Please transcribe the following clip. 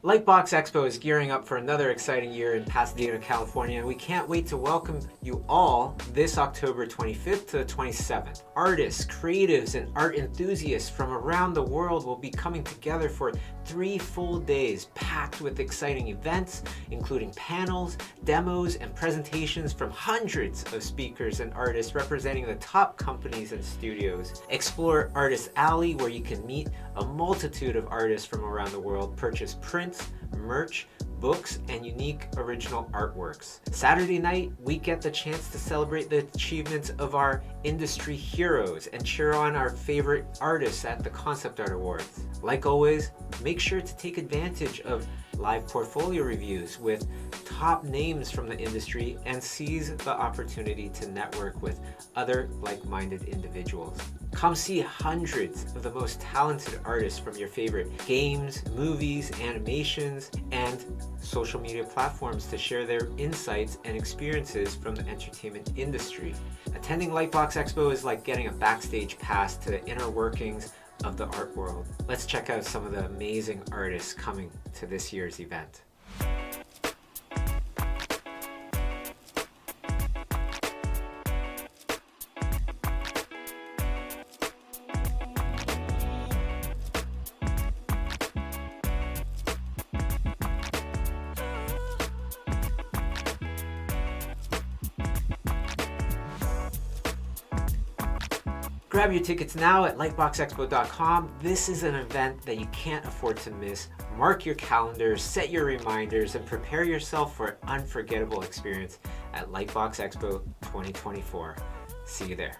LightBox Expo is gearing up for another exciting year in Pasadena, California, and we can't wait to welcome you all this October 25th to the 27th. Artists, creatives, and art enthusiasts from around the world will be coming together for 3 full days packed with exciting events, including panels, demos, and presentations from hundreds of speakers and artists representing the top companies and studios. Explore Artist Alley, where you can meet a multitude of artists from around the world, purchase prints, merch, books, and unique original artworks. Saturday night, we get the chance to celebrate the achievements of our industry heroes and cheer on our favorite artists at the Concept Art Awards. Like always, make sure to take advantage of live portfolio reviews with top names from the industry and seize the opportunity to network with other like-minded individuals. Come see hundreds of the most talented artists from your favorite games, movies, animations, and social media platforms to share their insights and experiences from the entertainment industry. Attending LightBox Expo is like getting a backstage pass to the inner workings of the art world. Let's check out some of the amazing artists coming to this year's event. Grab your tickets now at lightboxexpo.com. This is an event that you can't afford to miss. Mark your calendars, set your reminders, and prepare yourself for an unforgettable experience at LightBox Expo 2024. See you there.